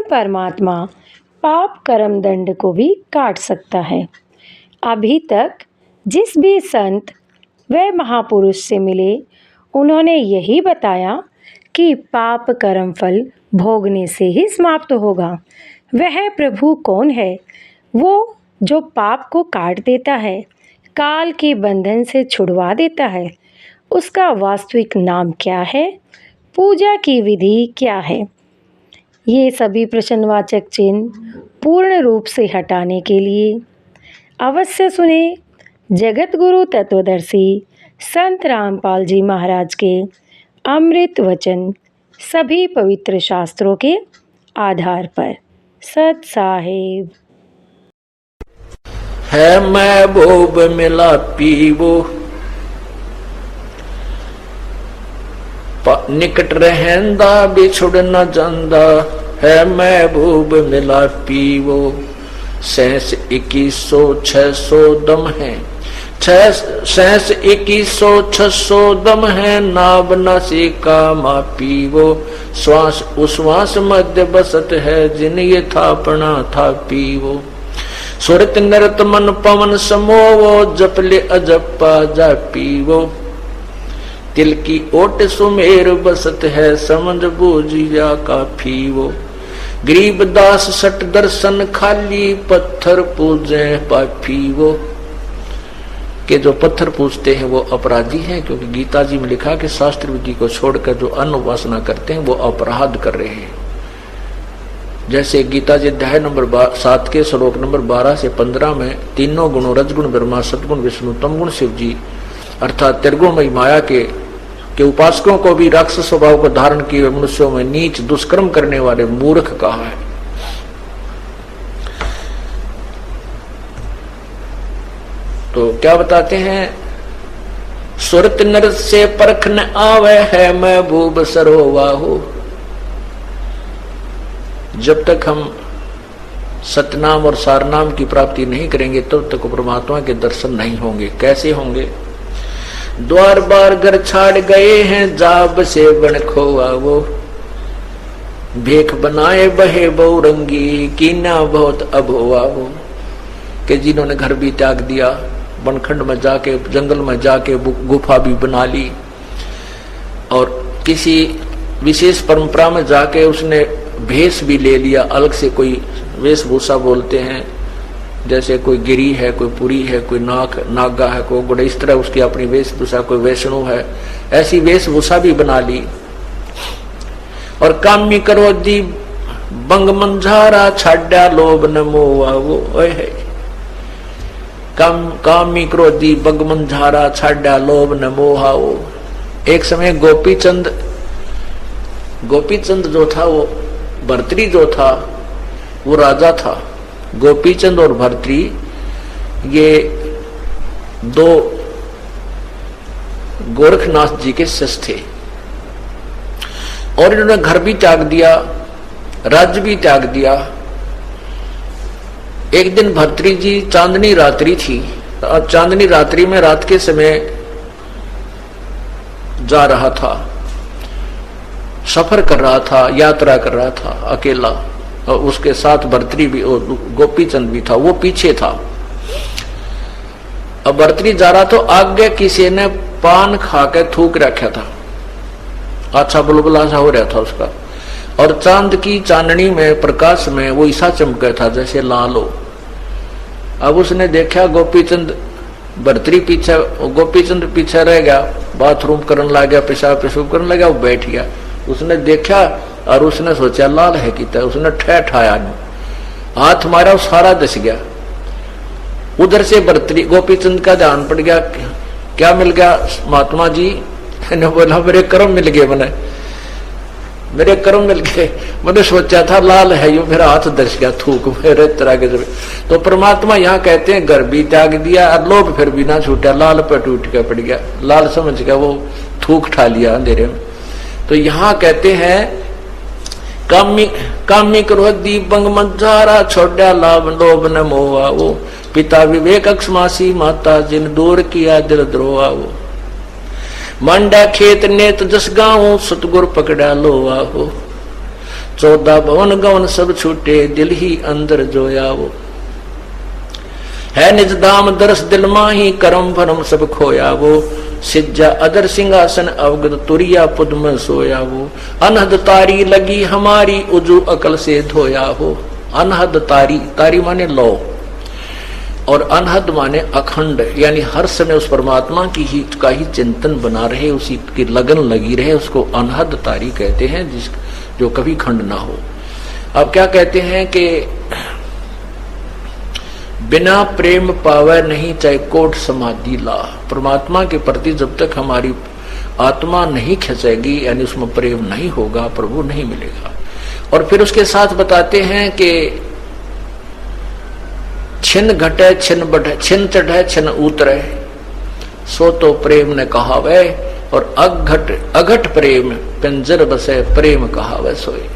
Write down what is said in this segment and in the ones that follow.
परमात्मा पाप कर्म दंड को भी काट सकता है। अभी तक जिस भी संत व महापुरुष से मिले उन्होंने यही बताया कि पाप कर्म फल भोगने से ही समाप्त होगा। वह प्रभु कौन है? वो जो पाप को काट देता है, काल के बंधन से छुड़वा देता है। उसका वास्तविक नाम क्या है? पूजा की विधि क्या है? ये सभी प्रश्नवाचक चिन्ह पूर्ण रूप से हटाने के लिए अवश्य सुने जगत गुरु तत्वदर्शी संत रामपाल जी महाराज के अमृत वचन, सभी पवित्र शास्त्रों के आधार पर। सत साहिब। है महबूब मिला पीवो, निकट रहंदा बिछुड़ न जांदा। है महबूब मिला पीवो, 2100-600 दम है। 2100-600 दम है, नाभ नासिका मा पीवो। श्वास उश्वास मध्य बसत है, जिन ये थापना था पीवो। सुरत नरत मन पवन समोवो, जपले अजपा जा पीवो। तिल की ओट सुमेर बसत है, समझ बूझिया काफी वो। गरीब दास सट दर्शन खाली, पत्थर पूजे पापी वो। कि जो पत्थर पूजते हैं वो अपराधी हैं, क्योंकि गीता जी में लिखा कि शास्त्र विधि को छोड़कर जो अन्न उपासना करते हैं वो अपराध कर रहे हैं। जैसे गीता जी अध्याय नंबर 7 के श्लोक नंबर 12 से 15 में तीनों गुणों रजगुण ब्रह्मा, सतगुण विष्णु, तमगुण शिव जी अर्थात त्रिगुणमयी माया के उपासकों को भी राक्षस स्वभाव को धारण किए मनुष्यों में नीच दुष्कर्म करने वाले मूर्ख कहा है। तो क्या बताते हैं? सुरत नर से परख न आवे, है महबूब सरोवाहो। जब तक हम सतनाम और सारनाम की प्राप्ति नहीं करेंगे तब तक परमात्मा के दर्शन नहीं होंगे। कैसे होंगे? द्वार बार घर छाड़ गए हैं, जाब से बन खोआ वो। भेख बनाए बहे बहुरंगी, कीना बहुत अभोआ वो। कि जिन्होंने घर भी त्याग दिया, बनखंड में जाके जंगल में जाके गुफा भी बना ली, और किसी विशेष परंपरा में जाके उसने भेष भी ले लिया, अलग से कोई वेशभूषा बोलते हैं, जैसे कोई गिरी है, कोई पुरी है, कोई नागा है, कोई गुड़, इस तरह उसकी अपनी वेशभूषा, कोई वैष्णव है, ऐसी वेशभूषा भी बना ली। और कामी करो दी बंग मंझारा, छाड्या लोभ न मोवा वो। है कामी क्रोधी बंग मंझारा, छाड्या लोभ न मोहा वो। एक समय गोपीचंद जो था, वो भर्तृ जो था वो राजा था। गोपीचंद और भर्तृ ये दो गोरखनाथ जी के शिष्य थे, और इन्होंने घर भी त्याग दिया, राज्य भी त्याग दिया। एक दिन भर्तृ जी, चांदनी रात्रि थी, चांदनी रात्रि में रात के समय जा रहा था, सफर कर रहा था, यात्रा कर रहा था अकेला, और उसके साथ भर्तृ भी और गोपीचंद भी था, वो पीछे था। अब भर्तृ जा रहा तो आगे किसी ने पान खा के थूक रखा था, अच्छा बुलबुला सा हो रहा था उसका, और चांद की चांदनी में प्रकाश में वो ऐसा चमका था जैसे लाल हो। अब उसने देखा गोपीचंद, भर्तृ पीछे, गोपीचंद पीछे रह गया, बाथरूम करने लग गया, पेशाब करने लगा, वो बैठ गया। उसने देखा और उसने सोचा लाल है कितना, उसने ठहठाया, हाथ मारा, सारा दस गया। उधर से भर्तृ गोपीचंद का ध्यान पड़ गया, क्या मिल गया महात्मा जी? ने बोला मेरे कर्म मिल गए, मेरे कर्म मिल गए। मैंने सोचा था लाल है, यो मेरा हाथ दस गया, थूक मेरे तरह के। तो परमात्मा यहाँ कहते हैं घर भी त्याग दिया और लोभ फिर भी ना छूटा, लाल पर टूट के पड़ गया, लाल समझ गया, वो थूक ठा लिया अंधेरे में। तो यहाँ कहते हैं कामी क्रोधी बंग मंझारा, छोड़ा लाभ लोभ न मोहा वो। पिता विवेक अक्षमासी, माता जिन दूर किया दिल द्रोहा वो। मांडा खेत नेत जस गाँव, सतगुर पकड़ा लोहा हो। 14 भवन गवन सब छूटे, दिल ही अंदर जोया वो। है निज धाम दरस दिल माही, करम भरम सब खोया वो। सिज्जा अदर सिंहासन अवगत, तुरिया पुद में सोया वो। अनहद तारी लगी हमारी, उजू अकल से धोया हो। अनहद तारी, तारी माने लो, और अनहद माने अखंड, यानी हर समय उस परमात्मा का ही चिंतन बना रहे, उसी की लगन लगी रहे, उसको अनहद तारी कहते हैं, जो कभी खंड ना हो। अब क्या कहते हैं कि बिना प्रेम पावे नहीं चाहे कोट समाधि ला। परमात्मा के प्रति जब तक हमारी आत्मा नहीं खिंचेगी, यानी उसमें प्रेम नहीं होगा, प्रभु नहीं मिलेगा। और फिर उसके साथ बताते हैं कि छिन घटे छिन बढ़े, छिन चढ़े छिन उतरे, सो तो प्रेम ने कहावे। और अघट प्रेम पिंजर बसे, प्रेम कहावे सोए।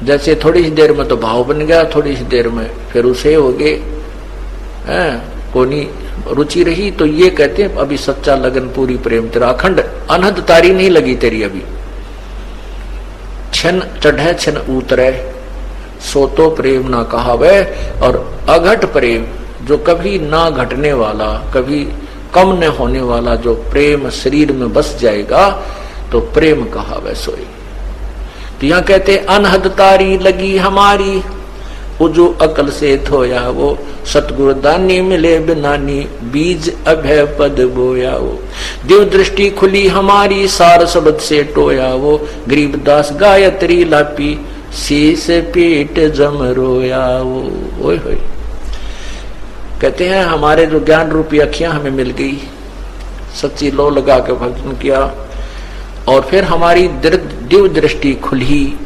जैसे थोड़ी सी देर में तो भाव बन गया, थोड़ी सी देर में फिर उसे हो गए, कोनी रुचि रही, तो ये कहते हैं अभी सच्चा लगन पूरी प्रेम तेरा अखंड, अनहद तारी नहीं लगी तेरी अभी। छिन चढ़े छिन उतरे, सो तो प्रेम ना कहावे। और अघट प्रेम, जो कभी ना घटने वाला, कभी कम न होने वाला, जो प्रेम शरीर में बस जाएगा, तो प्रेम कहावे सोई। तो यहाँ कहते अनहद तारी लगी हमारी, उजू अकल से धोया वो। सतगुरु दानी मिले बिनानी, बीज अभय पद बोया वो। दिव दृष्टि खुली हमारी, सार शब्द से टोया वो। गरीबदास गायत्री लापी, शीस पीठ जम रोया वो। ओए होए, कहते हैं हमारे जो ज्ञान रूपी अखियां हमें मिल गई, सच्ची लो लगा के भजन किया, और फिर हमारी दिव्य दृष्टि खुली,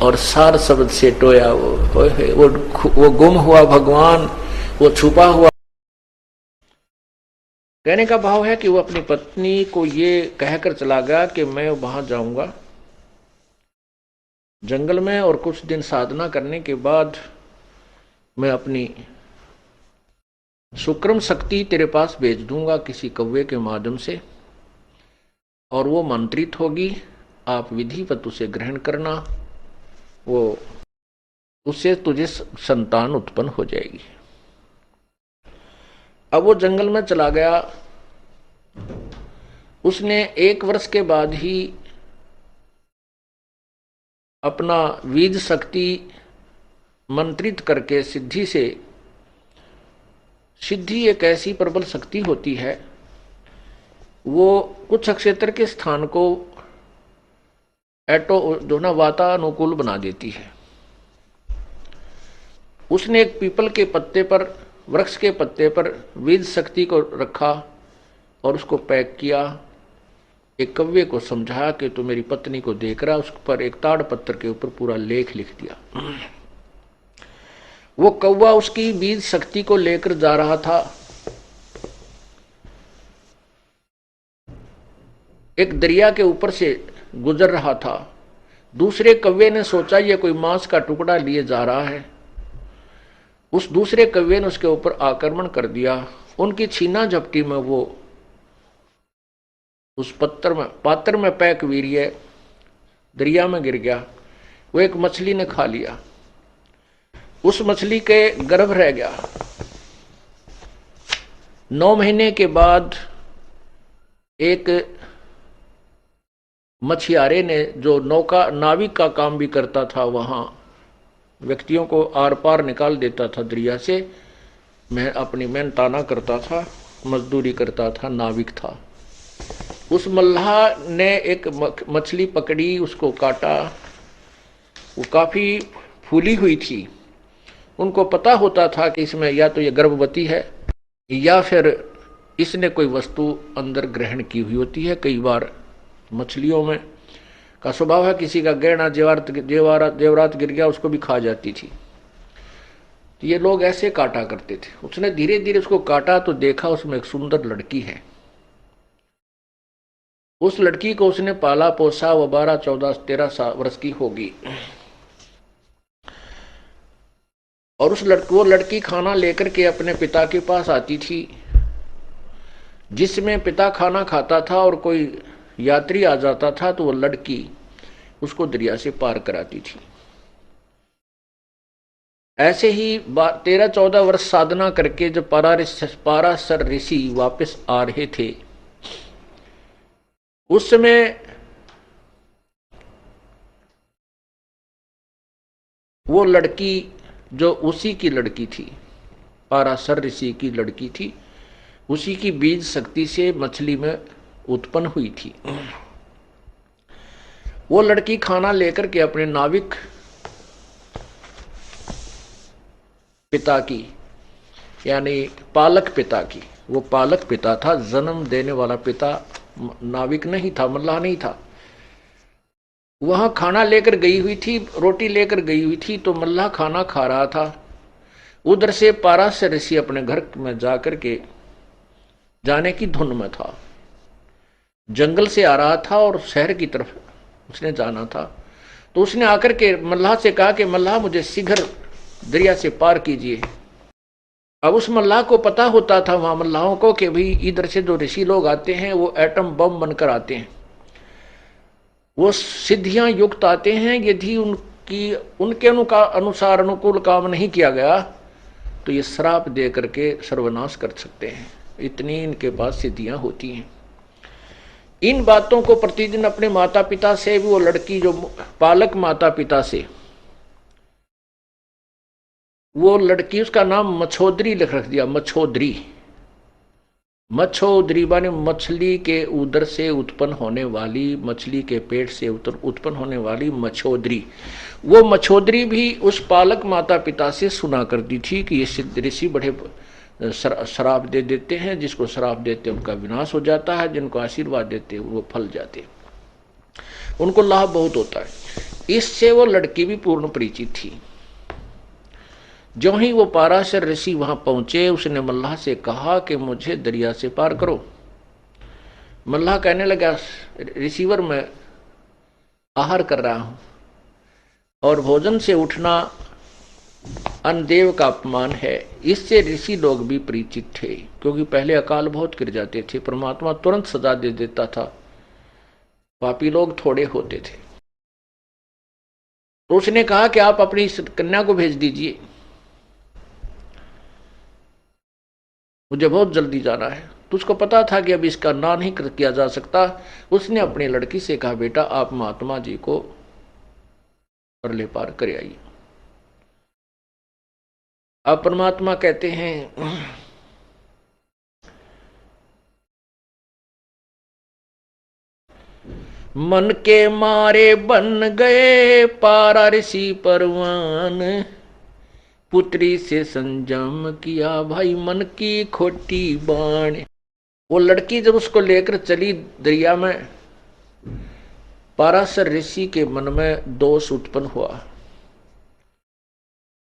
और सार शब्द से टोया वो गुम हुआ भगवान, वो छुपा हुआ। कहने का भाव है कि वो अपनी पत्नी को ये कहकर चला गया कि मैं वहां जाऊंगा जंगल में, और कुछ दिन साधना करने के बाद मैं अपनी सुक्रम शक्ति तेरे पास भेज दूंगा किसी कौवे के माध्यम से, और वो मंत्रित होगी, आप विधिवत उसे ग्रहण करना, वो उससे तुझे संतान उत्पन्न हो जाएगी। अब वो जंगल में चला गया। उसने 1 वर्ष के बाद ही अपना बीज शक्ति मंत्रित करके सिद्धि से, सिद्धि एक ऐसी प्रबल शक्ति होती है, वो कुछ क्षेत्र के स्थान को जो ना वातानुकूल बना देती है। उसने एक पीपल के पत्ते पर, वृक्ष के पत्ते पर बीज शक्ति को रखा और उसको पैक किया। एक कव्वे को समझाया कि तू मेरी पत्नी को देख रहा, उस पर एक ताड़ पत्थर के ऊपर पूरा लेख लिख दिया। वो कौवा उसकी बीज शक्ति को लेकर जा रहा था। एक दरिया के ऊपर से गुजर रहा था। दूसरे कौवे ने सोचा ये कोई मांस का टुकड़ा लिए जा रहा है। उस दूसरे कौवे ने उसके ऊपर आक्रमण कर दिया। उनकी छीना झपटी में वो उस पात्र में पैक वीर्य दरिया में गिर गया। वो एक मछली ने खा लिया। उस मछली के गर्भ रह गया। 9 महीने के बाद एक मछियारे ने, जो नाविक का काम भी करता था, वहां व्यक्तियों को आर पार निकाल देता था दरिया से, मैं अपनी मेहनताना करता था, मजदूरी करता था, नाविक था। उस मल्लाह ने एक मछली पकड़ी, उसको काटा। वो काफी फूली हुई थी। उनको पता होता था कि इसमें या तो ये गर्भवती है या फिर इसने कोई वस्तु अंदर ग्रहण की हुई होती है। कई बार मछलियों में का स्वभाव है, किसी का गहना जेवरात गिर गया उसको भी खा जाती थी। तो ये लोग ऐसे काटा करते थे। उसने धीरे धीरे उसको काटा तो देखा उसमें एक सुंदर लड़की है। उस लड़की को उसने पाला पोसा, वो 12, 14, 13 वर्ष की होगी। और वो लड़की खाना लेकर के अपने पिता के पास आती थी। जिसमें पिता खाना खाता था और कोई यात्री आ जाता था तो वो लड़की उसको दरिया से पार कराती थी। ऐसे ही 13-14 वर्ष साधना करके जब पाराशर ऋषि वापस आ रहे थे, उस समय वो लड़की जो उसी की लड़की थी, पाराशर ऋषि की लड़की थी, उसी की बीज शक्ति से मछली में उत्पन्न हुई थी। वो लड़की खाना लेकर के अपने नाविक पिता की, यानी पालक पिता की, वो पालक पिता था, जन्म देने वाला पिता नाविक नहीं था, मल्लाह नहीं था, वहां खाना लेकर गई हुई थी, रोटी लेकर गई हुई थी। तो मल्लाह खाना खा रहा था, उधर से पाराशर ऋषि अपने घर में जाकर के जाने की धुन में था, जंगल से आ रहा था और शहर की तरफ उसने जाना था। तो उसने आकर के मल्लाह से कहा कि मल्लाह मुझे शीघ्र दरिया से पार कीजिए। अब उस मल्लाह को पता होता था वहां मल्लाहों को कि भाई इधर से जो ऋषि लोग आते हैं वो एटम बम बनकर आते हैं, वो सिद्धियां युक्त आते हैं, यदि उनके अनुसार अनुकूल काम नहीं किया गया तो ये श्राप दे करके सर्वनाश कर सकते हैं, इतनी इनके पास सिद्धियां होती हैं। इन बातों को प्रतिदिन अपने माता पिता से भी, वो लड़की जो पालक माता पिता से, वो लड़की, उसका नाम मछोदरी लिख रख दिया, मछोदरी। मछोदरी माने मछली के उदर से उत्पन्न होने वाली, मछली के पेट से उत्पन्न होने वाली मछोदरी। वो मछोदरी भी उस पालक माता पिता से सुना करती थी कि ये सिद्ध ऋषि बड़े श्राप दे देते हैं, जिसको श्राप देते हैं उनका विनाश हो जाता है, जिनको आशीर्वाद देते हैं वो फल जाते हैं, उनको लाभ बहुत होता है। इससे वो लड़की भी पूर्ण परिचित थी। जो ही वो पाराशर ऋषि वहां पहुंचे, उसने मल्लाह से कहा कि मुझे दरिया से पार करो। मल्लाह कहने लगा, रिसीवर मैं आहार कर रहा हूं और भोजन से उठना अन्नदेव का अपमान है। इससे ऋषि लोग भी परिचित थे, क्योंकि पहले अकाल बहुत गिर जाते थे, परमात्मा तुरंत सजा दे देता था, पापी लोग थोड़े होते थे। तो उसने कहा कि आप अपनी कन्या को भेज दीजिए, मुझे बहुत जल्दी जाना है। तो उसको पता था कि अब इसका ना नहीं किया जा सकता। उसने अपनी लड़की से कहा, बेटा आप महात्मा जी को परले पार कर आइए। अब परमात्मा कहते हैं, मन के मारे बन गए पारा ऋषि परवान, पुत्री से संजम किया भाई मन की खोटी बाण। वो लड़की जब उसको लेकर चली दरिया में, पाराशर ऋषि के मन में दोष उत्पन्न हुआ।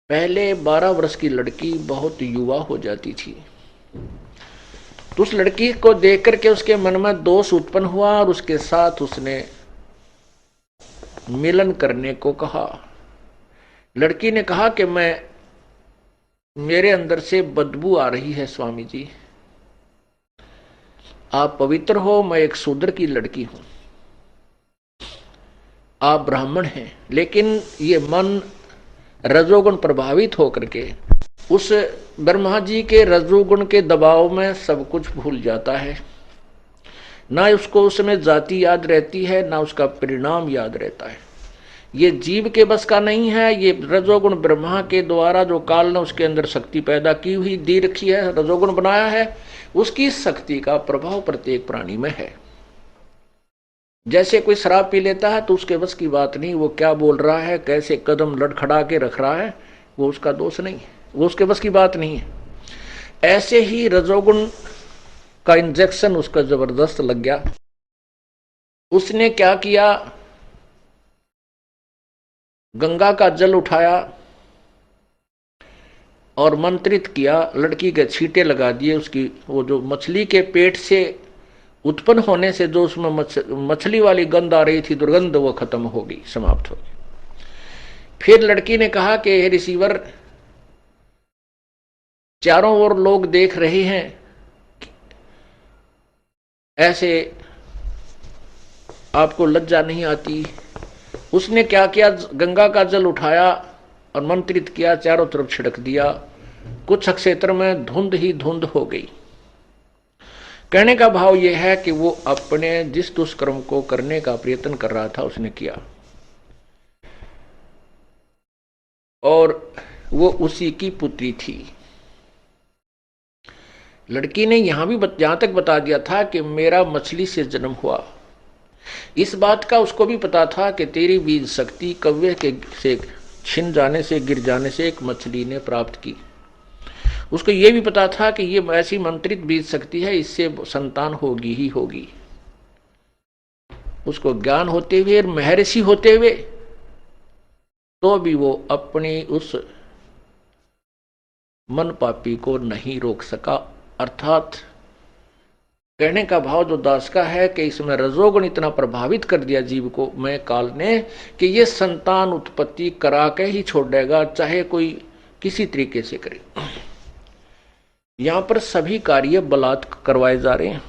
पहले 12 वर्ष की लड़की बहुत युवा हो जाती थी, तो उस लड़की को देख करके उसके मन में दोष उत्पन्न हुआ और उसके साथ उसने मिलन करने को कहा। लड़की ने कहा कि मेरे अंदर से बदबू आ रही है स्वामी जी, आप पवित्र हो, मैं एक शूद्र की लड़की हूं, आप ब्राह्मण हैं। लेकिन ये मन रजोगुण प्रभावित होकर के उस ब्रह्मा जी के रजोगुण के दबाव में सब कुछ भूल जाता है, ना उसको उसमें जाति याद रहती है, ना उसका परिणाम याद रहता है। ये जीव के बस का नहीं है, ये रजोगुण ब्रह्मा के द्वारा जो काल ने उसके अंदर शक्ति पैदा की हुई दी रखी है, रजोगुण बनाया है, उसकी शक्ति का प्रभाव प्रत्येक प्राणी में है। जैसे कोई शराब पी लेता है तो उसके बस की बात नहीं, वो क्या बोल रहा है, कैसे कदम लड़खड़ा के रख रहा है, वो उसका दोष नहीं है, वो उसके बस की बात नहीं है। ऐसे ही रजोगुण का इंजेक्शन उसका जबरदस्त लग गया। उसने क्या किया, गंगा का जल उठाया और मंत्रित किया, लड़की के छींटे लगा दिए। उसकी वो जो मछली के पेट से उत्पन्न होने से जो उसमें मछली वाली गंध आ रही थी, दुर्गंध, वो खत्म हो गई, समाप्त हो गई। फिर लड़की ने कहा कि हे रिसीवर, चारों ओर लोग देख रहे हैं, ऐसे आपको लज्जा नहीं आती, उसने क्या किया, गंगा का जल उठाया और मंत्रित किया, चारों तरफ छिड़क दिया। कुछ क्षेत्र में धुंध ही धुंध हो गई। कहने का भाव यह है कि वो अपने जिस दुष्कर्म को करने का प्रयत्न कर रहा था उसने किया, और वो उसी की पुत्री थी। लड़की ने यहां तक बता दिया था कि मेरा मछली से जन्म हुआ। इस बात का उसको भी पता था कि तेरी बीज शक्ति कव्वे के से छिन जाने से, गिर जाने से एक मछली ने प्राप्त की। उसको यह भी पता था कि ये ऐसी मंत्रित बीज शक्ति है, इससे संतान होगी ही होगी। उसको ज्ञान होते हुए और महर्षि होते हुए तो भी वो अपनी उस मन पापी को नहीं रोक सका। अर्थात कहने का भाव जो दास का है कि इसमें रजोगुण इतना प्रभावित कर दिया जीव को, मैं काल ने, कि ये संतान उत्पत्ति करा के ही छोड़ देगा, चाहे कोई किसी तरीके से करे। यहां पर सभी कार्य बलात् करवाए जा रहे हैं।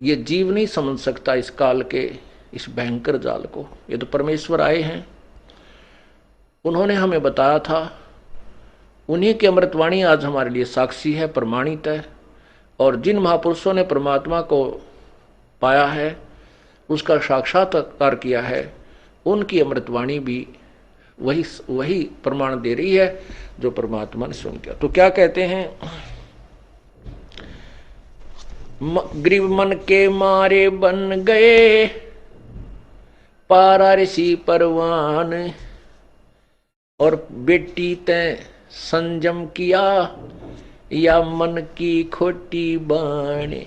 ये जीव नहीं समझ सकता इस काल के इस भयंकर जाल को। ये तो परमेश्वर आए हैं, उन्होंने हमें बताया था। उन्हीं की अमृतवाणी आज हमारे लिए साक्षी है, प्रमाणित है। और जिन महापुरुषों ने परमात्मा को पाया है, उसका साक्षात्कार किया है, उनकी अमृतवाणी भी वही प्रमाण दे रही है जो परमात्मा ने स्वयं किया। तो क्या कहते हैं, ग्रीव मन के मारे बन गए पारा ऋषि परवान, और बेटी तैं संयम किया या मन की खोटी बाणे।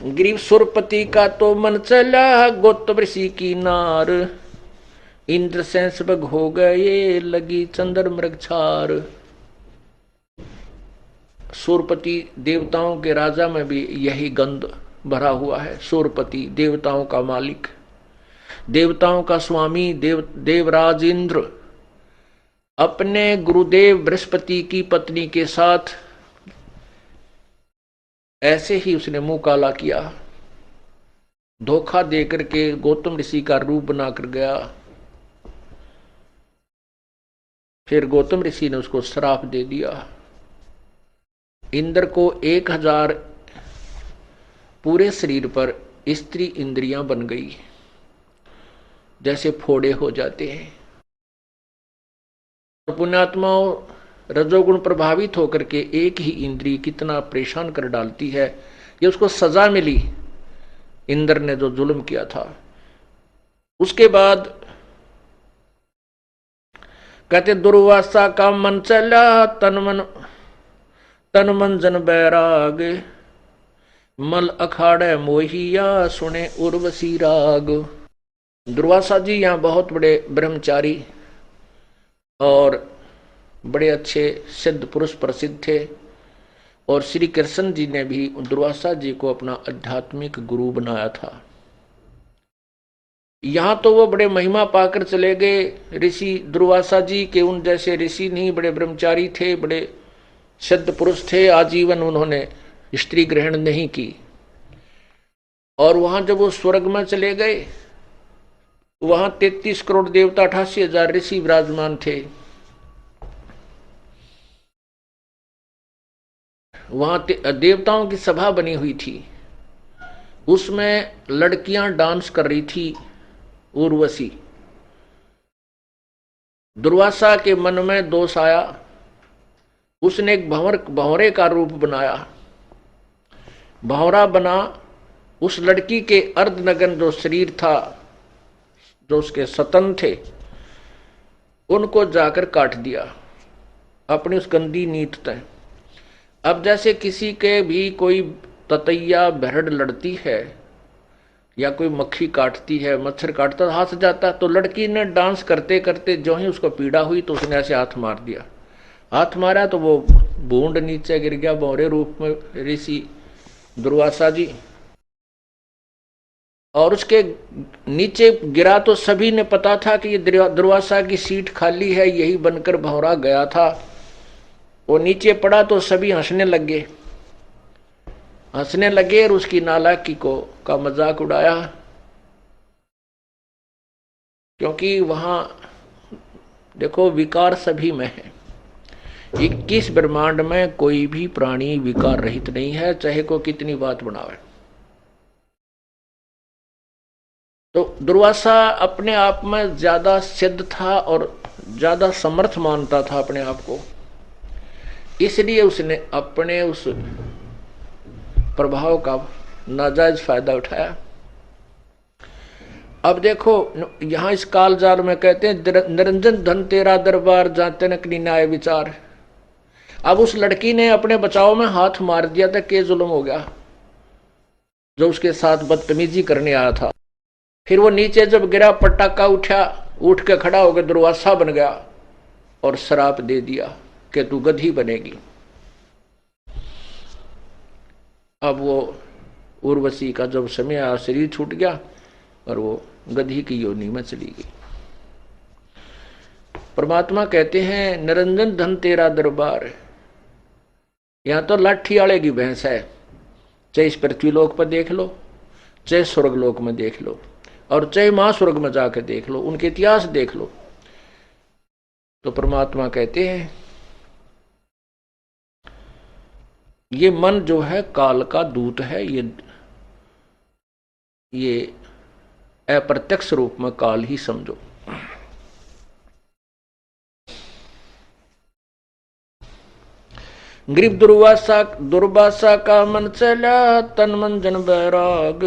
ग्रीव सुरपति का तो मन चला, गौतम ऋषि की नार, इंद्र से सबग हो गए लगी चंद्र मृग छार। सूरपति देवताओं के राजा में भी यही गंध भरा हुआ है। सूरपति देवताओं का मालिक, देवताओं का स्वामी, देवराज इंद्र अपने गुरुदेव बृहस्पति की पत्नी के साथ ऐसे ही उसने मुंह काला किया, धोखा देकर के गौतम ऋषि का रूप बनाकर गया। फिर गौतम ऋषि ने उसको श्राप दे दिया। इंद्र को 1000 पूरे शरीर पर स्त्री इंद्रियां बन गई, जैसे फोड़े हो जाते हैं। पुण्यात्माओं, रजोगुण प्रभावित होकर के एक ही इंद्रिय कितना परेशान कर डालती है। ये उसको सजा मिली, इंद्र ने जो जुल्म किया था। उसके बाद कहते दुर्वासा का मन चला, तन मन जन बैराग, मल अखाड़े मोहिया सुने उर्वशी राग। दुर्वासा जी यहाँ बहुत बड़े ब्रह्मचारी और बड़े अच्छे सिद्ध पुरुष प्रसिद्ध थे, और श्री कृष्ण जी ने भी दुर्वासा जी को अपना आध्यात्मिक गुरु बनाया था। यहाँ तो वो बड़े महिमा पाकर चले गए ऋषि दुर्वासा जी के, उन जैसे ऋषि नहीं, बड़े ब्रह्मचारी थे, बड़े सिद्ध पुरुष थे। आजीवन उन्होंने स्त्री ग्रहण नहीं की। और वहां जब वो स्वर्ग में चले गए, वहां 33 करोड़ देवता 88,000 ऋषि विराजमान थे। वहां देवताओं की सभा बनी हुई थी, उसमें लड़कियां डांस कर रही थी, उर्वशी। दुर्वासा के मन में दोष आया, उसने एक भंवरे का रूप बनाया, भंवरा बना। उस लड़की के अर्धनग्न जो शरीर था, जो उसके सतन थे, उनको जाकर काट दिया अपनी उस गंदी नीत तय। अब जैसे किसी के भी कोई ततैया बहड़ लड़ती है या कोई मक्खी काटती है, मच्छर काटता, हाथ से जाता, तो लड़की ने डांस करते करते जो ही उसको पीड़ा हुई तो उसने ऐसे हाथ मार दिया। हाथ मारा तो वो बूंद नीचे गिर गया, भंवरे रूप में ऋषि दुर्वासा जी। और उसके नीचे गिरा तो सभी ने पता था कि ये दुर्वासा की सीट खाली है, यही बनकर भंवरा गया था। वो नीचे पड़ा तो सभी हंसने लगे और उसकी नालायकी को का मजाक उड़ाया, क्योंकि वहां देखो विकार सभी में है। 21 ब्रह्मांड में कोई भी प्राणी विकार रहित नहीं है, चाहे को कितनी बात बनावे। तो दुर्वासा अपने आप में ज्यादा सिद्ध था और ज्यादा समर्थ मानता था अपने आप को, इसलिए उसने अपने उस प्रभाव का नाजायज फायदा उठाया। अब देखो यहां इस कालजार में कहते हैं निरंजन धन तेरा दरबार जाते न न्याय विचार। अब उस लड़की ने अपने बचाव में हाथ मार दिया था, के जुल्म हो गया जो उसके साथ बदतमीजी करने आया था। फिर वो नीचे जब गिरा पटाखा उठा, उठ के खड़ा होकर दुर्वासा बन गया और श्राप दे दिया कि तू गधी बनेगी। अब वो उर्वशी का जब समय आया शरीर छूट गया और वो गधी की योनि में चली गई। परमात्मा कहते हैं निरंजन धन तेरा दरबार। यहां तो लाठी वाले की भैंस है, चाहे इस पृथ्वीलोक पर देख लो, चाहे स्वर्गलोक में देख लो, और चाहे महास्वर्ग में जाकर देख लो, उनके इतिहास देख लो। तो परमात्मा कहते हैं ये मन जो है काल का दूत है, ये अप्रत्यक्ष रूप में काल ही समझो। गरीब दुर्वासा का मन चला तन मन जन बैराग।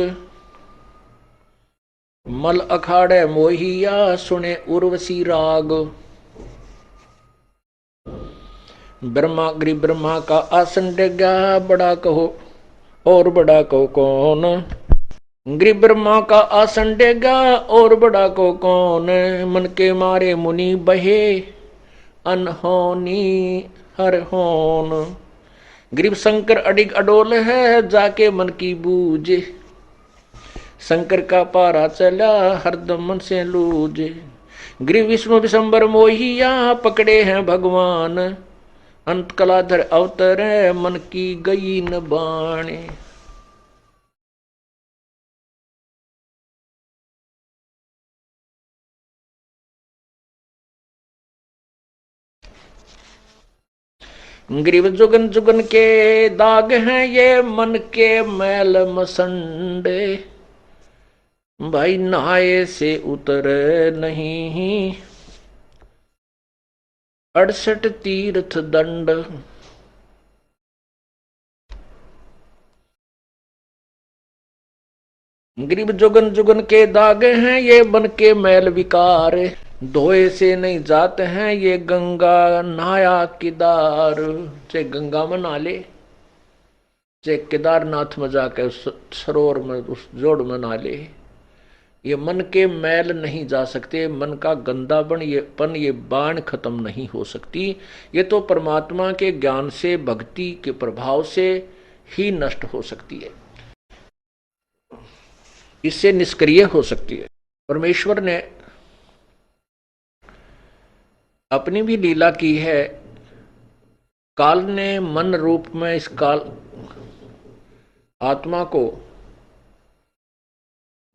मल अखाड़े मोहिया सुने उर्वशी राग। गरीब ब्रह्मा का आसन डेगा बड़ा कहो और बड़ा कहो कौन। गरीब ब्रह्मा का आसन डेगा और बड़ा को कौन। मन के मारे मुनि बहे अनहोनी हर होन। गरीब शंकर अडिग अडोल है जाके मन की बूझे। शंकर का पारा चला हरदम मन से लूझे। गरीब विष्णु विशंबर मोहिया पकड़े हैं भगवान। अंत कलाधर अवतर मन की गई न बाणे। गरीब जुगन जुगन के दाग हैं ये मन के मैल मसंडे। भाई नहाए से उतर नहीं 68 तीर्थ दंड। गरीब जुगन जुगन के दाग हैं ये मन के मैल विकार। धोए से नहीं जाते हैं ये गंगा नहाया केदार। चाहे गंगा में नहा ले, चाहे केदारनाथ में जाकर उस सरोवर में उस जोड़ में नहा ले, ये मन के मैल नहीं जा सकते। मन का गंदापन ये बाण खत्म नहीं हो सकती। ये तो परमात्मा के ज्ञान से भक्ति के प्रभाव से ही नष्ट हो सकती है, इससे निष्क्रिय हो सकती है। परमेश्वर ने अपनी भी लीला की है। काल ने मन रूप में इस काल आत्मा को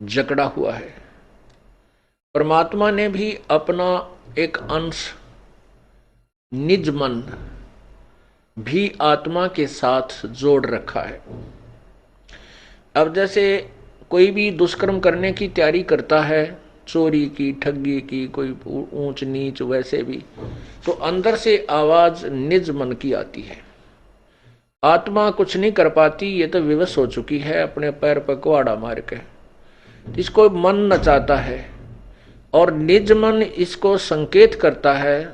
जकड़ा हुआ है। परमात्मा ने भी अपना एक अंश निज मन भी आत्मा के साथ जोड़ रखा है। अब जैसे कोई भी दुष्कर्म करने की तैयारी करता है, चोरी की, ठगी की, कोई ऊंच नीच, वैसे भी तो अंदर से आवाज निज मन की आती है। आत्मा कुछ नहीं कर पाती, ये तो विवश हो चुकी है अपने पैर पर कुआड़ा मार के। इसको मन नचाता है और निज मन इसको संकेत करता है,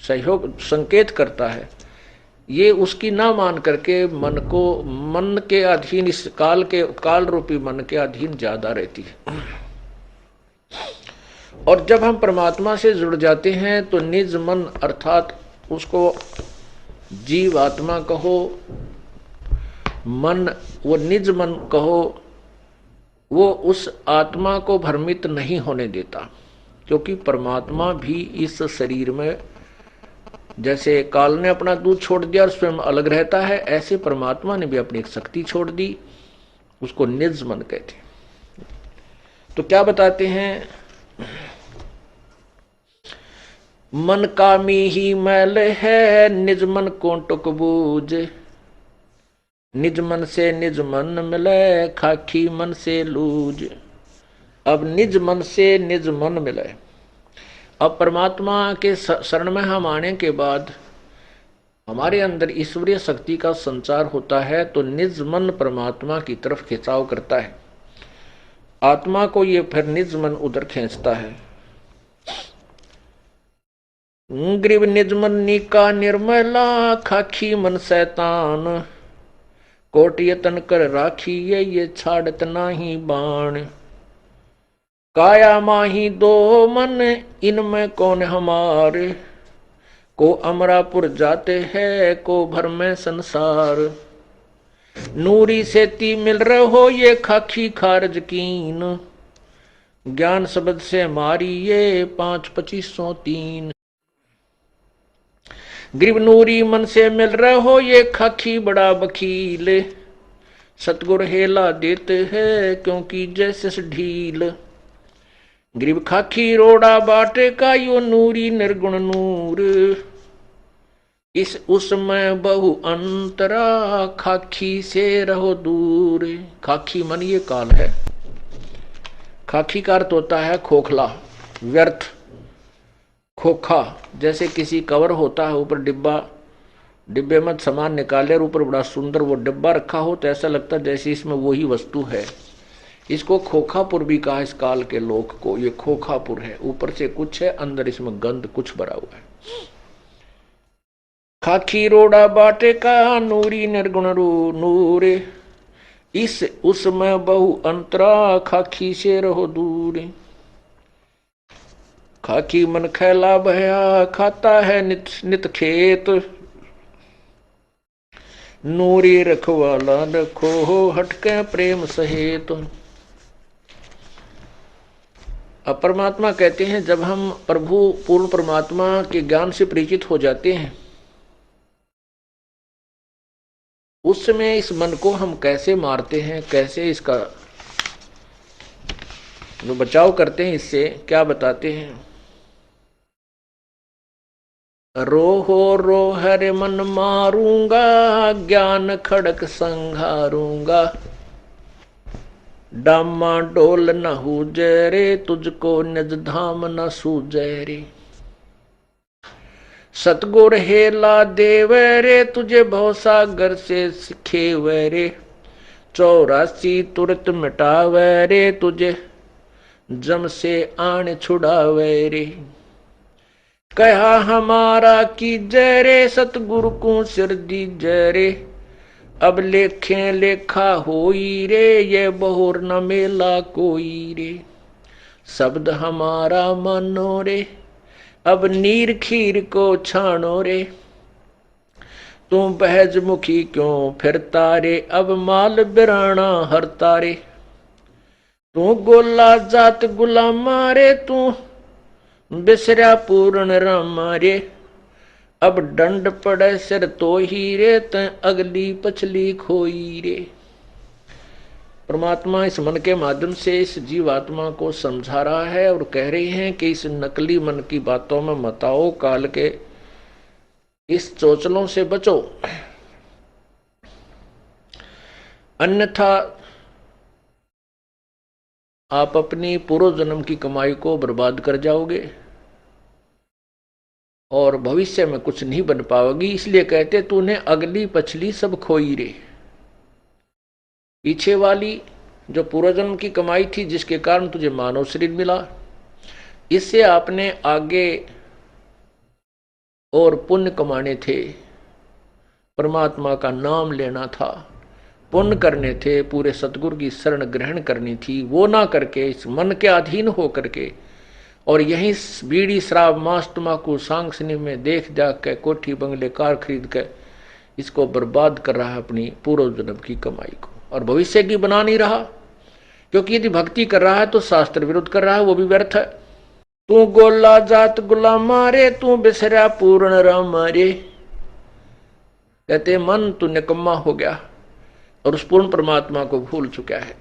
सहयोग संकेत करता है। ये उसकी ना मान करके मन के अधीन, इस काल रूपी मन के अधीन ज्यादा रहती है। और जब हम परमात्मा से जुड़ जाते हैं तो निज मन अर्थात उसको जीव आत्मा कहो, मन, वो निज मन कहो, वो उस आत्मा को भ्रमित नहीं होने देता, क्योंकि परमात्मा भी इस शरीर में जैसे काल ने अपना दूध छोड़ दिया और स्वयं अलग रहता है, ऐसे परमात्मा ने भी अपनी एक शक्ति छोड़ दी, उसको निज मन कहते हैं। तो क्या बताते हैं, मन कामी ही मैल है, निज मन को टुक बूझ, निज मन से निज मन मिले, खाकी मन से लूज। अब निज मन से निज मन मिले, अब परमात्मा के शरण में हम आने के बाद हमारे अंदर ईश्वरीय शक्ति का संचार होता है, तो निज मन परमात्मा की तरफ खिंचाव करता है, आत्मा को ये फिर निज मन उधर खींचता है। ग्रीव निज मन निका निर्मला, खाखी मन शैतान, कोट यतन कर राखी ये छाड़त नाही बाण। काया माही दो मन, इनमें कौन हमारे, को अमरापुर जाते हैं, को भर में संसार। नूरी से ती मिल रहो ये खाखी खारज कीन, ज्ञान शब्द से मारी ये 5-2503। ग्रीव नूरी मन से मिल रहो ये खाखी बड़ा वकील, सतगुर हेला देते हैं क्योंकि जैसे ढील। ग्रीव खाखी रोड़ा बाटे का यो नूरी निर्गुण नूर, इस उसमें बहु अंतरा, खाखी से रहो दूर। खाखी मन ये काल है, खाखी का अर्थ होता है खोखला, व्यर्थ, खोखा। जैसे किसी कवर होता है, ऊपर डिब्बे में सामान निकाले और ऊपर बड़ा सुंदर वो डिब्बा रखा हो, तो ऐसा लगता है जैसे इसमें वही वस्तु है। इसको खोखापुर भी कहा इस काल के लोक को, ये खोखापुर है, ऊपर से कुछ है, अंदर इसमें गंध कुछ भरा हुआ है। खाखी रोड़ा बाटे का नूरी निर्गुण नूर, इस उसमें बहु अंतरा, खाखी से रहो दूर। खाकी मन खैला भया, खाता है नित नित खेत, नूरी रखवाला रखो हटके प्रेम सहेत। अब परमात्मा कहते हैं, जब हम प्रभु पूर्ण परमात्मा के ज्ञान से परिचित हो जाते हैं, उस समय इस मन को हम कैसे मारते हैं, कैसे इसका जो बचाव करते हैं, इससे क्या बताते हैं। रोहो रो हरे मन मारूंगा, ज्ञान खड़क संघारूंगा, डामा डोल न हुजे रे, तुझको निज धाम न सूझे रे। सतगुर हेला देवे रे, तुझे भवसागर से सिखेवे रे, 84 तुरत मिटावे रे, तुझे जम से आन छुड़ावे रे। कहा हमारा की जय रे, सतगुरु को सिर दी जय रे, अब लेखे लेखा होई रे, ये बहुर न मेला कोई रे। शब्द हमारा मानो रे, अब नीर खीर को छानो रे, तू बहज मुखी क्यों फिरता रे, अब माल बिराना हरता रे। तू गोला जात गुलामा रे, तू बिसरा पूर्ण रामा रे, अब दंड पड़े सिर तो ही रे, तै अगली पछली खोई रे। परमात्मा इस मन के माध्यम से इस जीवात्मा को समझा रहा है और कह रहे हैं कि इस नकली मन की बातों में मत आओ, काल के इस चोचलों से बचो, अन्यथा आप अपनी पूर्व जन्म की कमाई को बर्बाद कर जाओगे और भविष्य में कुछ नहीं बन पाओगी। इसलिए कहते तूने अगली पछली सब खोई रे। पीछे वाली जो पूर्वजन्म की कमाई थी, जिसके कारण तुझे मानव शरीर मिला, इससे आपने आगे और पुण्य कमाने थे, परमात्मा का नाम लेना था, पुण्य करने थे, पूरे सतगुरु की शरण ग्रहण करनी थी। वो ना करके इस मन के अधीन हो करके और यही बीड़ी शराब मांस तम्बाकू सांगसनी में देख जाग के कोठी बंगले कार खरीद के इसको बर्बाद कर रहा है, अपनी पूर्व जन्म की कमाई को, और भविष्य की बना नहीं रहा। क्योंकि यदि भक्ति कर रहा है तो शास्त्र विरुद्ध कर रहा है, वो भी व्यर्थ है। तू गोला जात गुलाम मारे, तू बिसरा पूर्ण राम मारे। कहते मन तू निकम्मा हो गया और उस पूर्ण परमात्मा को भूल चुका है।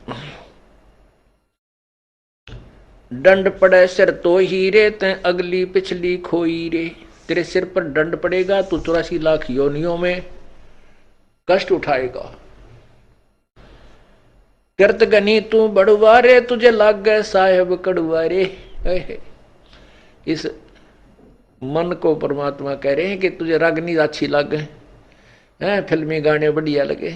दंड पड़े सिर तो ही रे, ते अगली पिछली खोई रे। तेरे सिर पर दंड पड़ेगा, तू 84 लाख योनियों में कष्ट उठाएगा। कृत गनी तू बड़ुआरे, तुझे लाग गए साहेब कड़ुआरे। इस मन को परमात्मा कह रहे हैं कि तुझे रागनी अच्छी लगे, फिल्मी गाने बढ़िया लगे,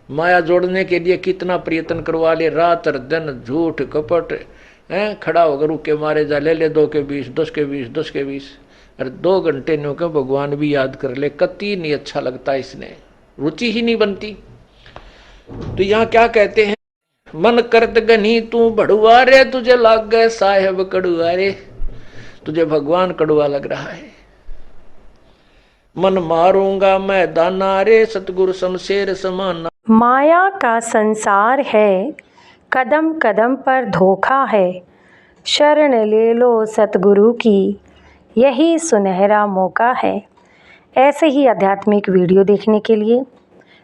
माया जोड़ने के लिए कितना प्रयत्न करवा ले, रात और दिन झूठ कपट, खड़ा होकर रुके मारे जा, ले 2 के 20, 10 के 20, 10 के 20, और 2 घंटे नो के भगवान भी याद कर ले, कति नहीं अच्छा लगता, इसने रुचि ही नहीं बनती। तो यहाँ क्या कहते हैं, मन करत गनी तू बड़ुआरे, तुझे लाग गए साहेब कड़ुआरे। तुझे भगवान कड़ुआ लग रहा है। मन मारूंगा मैं दाना रे, सतगुरु शमशेर समाना। माया का संसार है, कदम कदम पर धोखा है। शरण ले लो सतगुरु की, यही सुनहरा मौका है। ऐसे ही आध्यात्मिक वीडियो देखने के लिए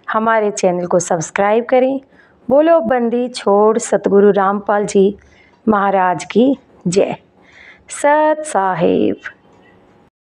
हमारे चैनल को सब्सक्राइब करें। बोलो बंदी छोड़ सतगुरु रामपाल जी महाराज की जय। सत साहिब।